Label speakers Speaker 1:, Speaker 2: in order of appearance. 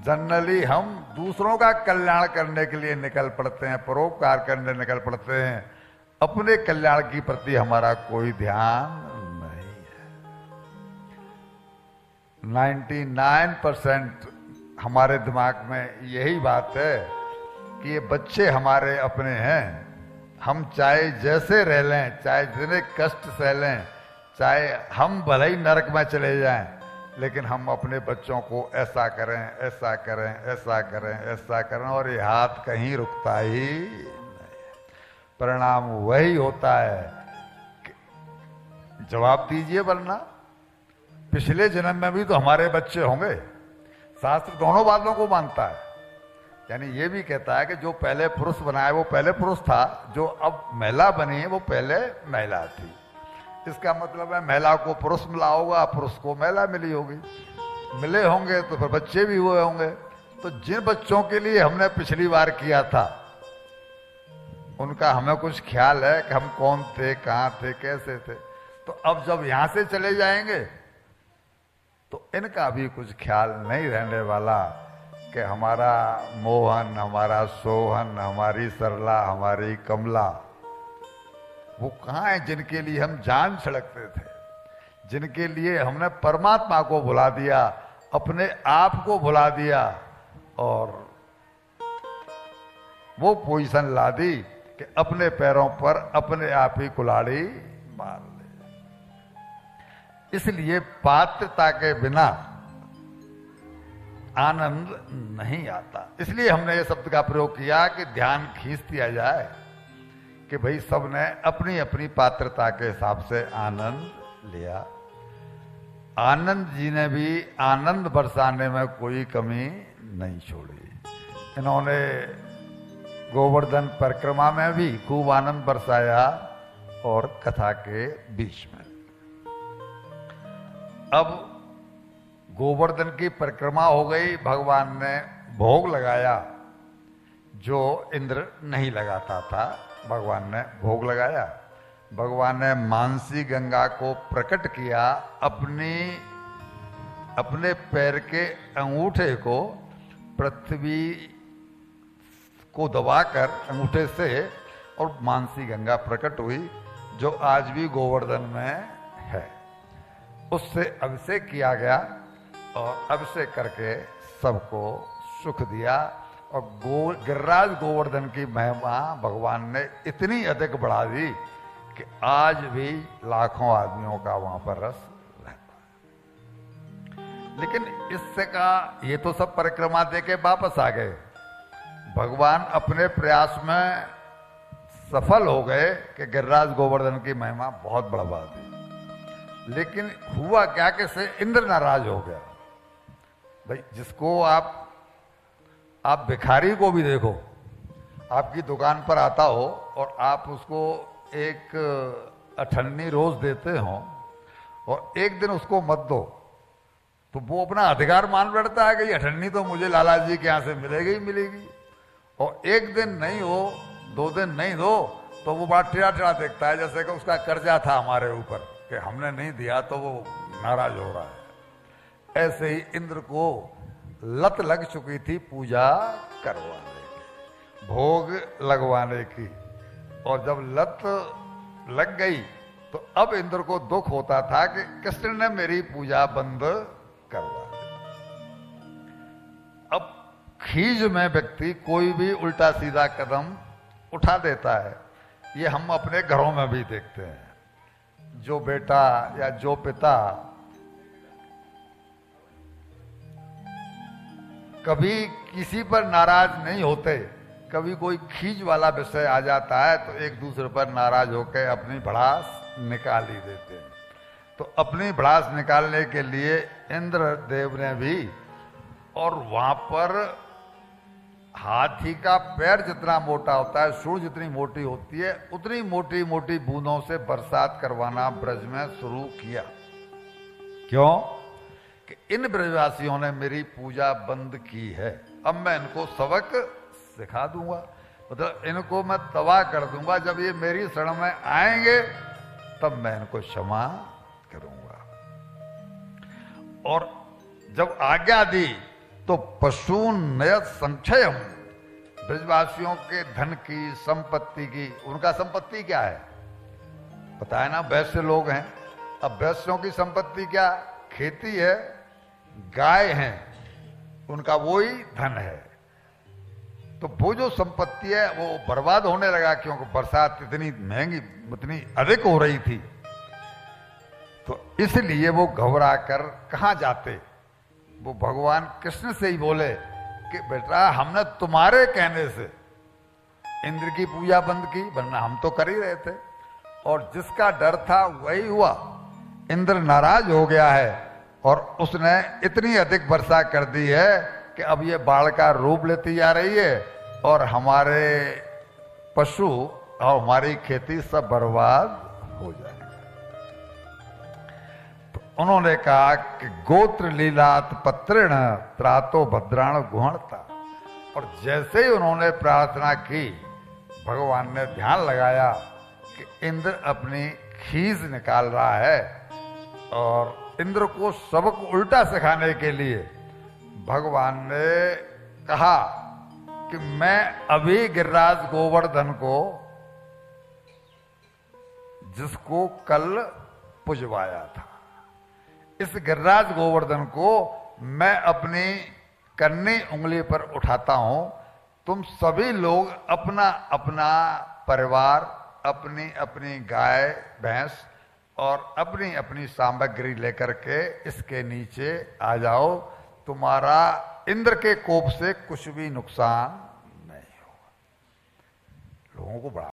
Speaker 1: Generally हम दूसरों का कल्याण करने के लिए निकल पड़ते हैं, परोपकार करने निकल पड़ते हैं, अपने कल्याण की प्रति हमारा कोई ध्यान नहीं है। 99% हमारे दिमाग में यही बात है कि ये बच्चे हमारे अपने हैं। हम चाहे जैसे रह लें, चाहे जितने कष्ट सह लें, चाहे हम भले ही नरक में चले जाएं, लेकिन हम अपने बच्चों को ऐसा करें, ऐसा करें, ऐसा करें, ऐसा करें, और ये हाथ कहीं रुकता ही नहीं। परिणाम वही होता है कि जवाब दीजिए, वरना पिछले जन्म में भी तो हमारे बच्चे होंगे। शास्त्र दोनों बातों को मानता है, यानी ये भी कहता है कि जो पहले पुरुष बना है वो पहले पुरुष था, जो अब महिला बनी है वो पहले महिला थी। इसका मतलब है महिला को पुरुष मिला होगा, पुरुष को महिला मिली होगी, मिले होंगे तो फिर बच्चे भी हुए होंगे। तो जिन बच्चों के लिए हमने पिछली बार किया था उनका हमें कुछ ख्याल है कि हम कौन थे, कहाँ थे, कैसे थे। तो अब जब यहां से चले जाएंगे तो इनका भी कुछ ख्याल नहीं रहने वाला कि हमारा मोहन, हमारा सोहन, हमारी सरला, हमारी कमला वो कहाँ है जिनके लिए हम जान छिड़कते थे, जिनके लिए हमने परमात्मा को भुला दिया, अपने आप को भुला दिया और वो पोजीशन ला दी कि अपने पैरों पर अपने आप ही कुल्हाड़ी मार ले। इसलिए पात्रता के बिना आनंद नहीं आता। इसलिए हमने ये शब्द का प्रयोग किया कि ध्यान खींच दिया जाए कि भाई सबने अपनी अपनी पात्रता के हिसाब से आनंद लिया। आनंद जी ने भी आनंद बरसाने में कोई कमी नहीं छोड़ी। इन्होंने गोवर्धन परिक्रमा में भी खूब आनंद बरसाया और कथा के बीच में। अब गोवर्धन की परिक्रमा हो गई, भगवान ने भोग लगाया जो इंद्र नहीं लगाता था, भगवान ने भोग लगाया। भगवान ने मानसी गंगा को प्रकट किया, अपने पैर के अंगूठे को पृथ्वी को दबाकर अंगूठे से, और मानसी गंगा प्रकट हुई जो आज भी गोवर्धन में है। उससे अभिषेक किया गया और अभिषेक करके सबको सुख दिया। और गिरिराज गोवर्धन की महिमा भगवान ने इतनी अधिक बढ़ा दी कि आज भी लाखों आदमियों का वहां पर रस रहता है। लेकिन इससे का ये तो सब परिक्रमा दे के वापस आ गए। भगवान अपने प्रयास में सफल हो गए कि गिरिराज गोवर्धन की महिमा बहुत बढ़वा दी। लेकिन हुआ क्या कि से इंद्र नाराज हो गया। भाई जिसको आप भिखारी को भी देखो, आपकी दुकान पर आता हो और आप उसको एक अठन्नी रोज देते हो और एक दिन उसको मत दो, तो वो अपना अधिकार मान बैठता है कि ये अठन्नी तो मुझे लाला जी के यहां से मिलेगी ही मिलेगी। और एक दिन नहीं हो, 2 दिन नहीं दो, तो वो बड़ा टेढ़ा टेढ़ा देखता है, जैसे कि उसका कर्जा था हमारे ऊपर कि हमने नहीं दिया तो वो नाराज हो रहा है। ऐसे ही इंद्र को लत लग चुकी थी पूजा करवाने की, भोग लगवाने की। और जब लत लग गई तो अब इंद्र को दुख होता था कि कृष्ण ने मेरी पूजा बंद करवा दी। अब खीज में व्यक्ति कोई भी उल्टा सीधा कदम उठा देता है। ये हम अपने घरों में भी देखते हैं। जो बेटा या जो पिता कभी किसी पर नाराज नहीं होते, कभी कोई खींच वाला विषय आ जाता है तो एक दूसरे पर नाराज होकर अपनी भड़ास निकाल ही देते हैं। तो अपनी भड़ास निकालने के लिए इंद्र देव ने भी, और वहां पर हाथी का पैर जितना मोटा होता है, सूंड जितनी मोटी होती है, उतनी मोटी मोटी बूंदों से बरसात करवाना ब्रज में शुरू किया। क्यों? कि इन ब्रजवासियों ने मेरी पूजा बंद की है, अब मैं इनको सबक सिखा दूंगा, मतलब इनको मैं तबाह कर दूंगा। जब ये मेरी शरण में आएंगे तब मैं इनको क्षमा करूंगा। और जब आज्ञा दी तो पशून्नयत संक्षयम, ब्रजवासियों के धन की, संपत्ति की, उनका संपत्ति क्या है पता है ना, वैश्य लोग हैं। अब वैश्यों की संपत्ति क्या, खेती है, गाय है, उनका वो ही धन है। तो वो जो संपत्ति है वो बर्बाद होने लगा, क्योंकि बरसात इतनी महंगी, इतनी अधिक हो रही थी। तो इसलिए वो घबरा कर कहां जाते, वो भगवान कृष्ण से ही बोले कि बेटा हमने तुम्हारे कहने से इंद्र की पूजा बंद की, वरना हम तो कर ही रहे थे। और जिसका डर था वही हुआ, इंद्र नाराज हो गया है और उसने इतनी अधिक वर्षा कर दी है कि अब ये बाढ़ का रूप लेती जा रही है और हमारे पशु और हमारी खेती सब बर्बाद हो जाएगी। तो उन्होंने कहा कि गोत्र लीलात पत्रेण त्रातो भद्राण गुहणता, और जैसे ही उन्होंने प्रार्थना की भगवान ने ध्यान लगाया कि इंद्र अपनी खीज निकाल रहा है, और इंद्र को सबक उल्टा सिखाने के लिए भगवान ने कहा कि मैं अभी गिरिराज गोवर्धन को, जिसको कल पुजवाया था, इस गिरिराज गोवर्धन को मैं अपनी कन्नी उंगली पर उठाता हूं। तुम सभी लोग अपना अपना परिवार, अपनी अपनी गाय भैंस और अपनी अपनी सामग्री लेकर के इसके नीचे आ जाओ, तुम्हारा इंद्र के कोप से कुछ भी नुकसान नहीं होगा। लोगों को बड़ा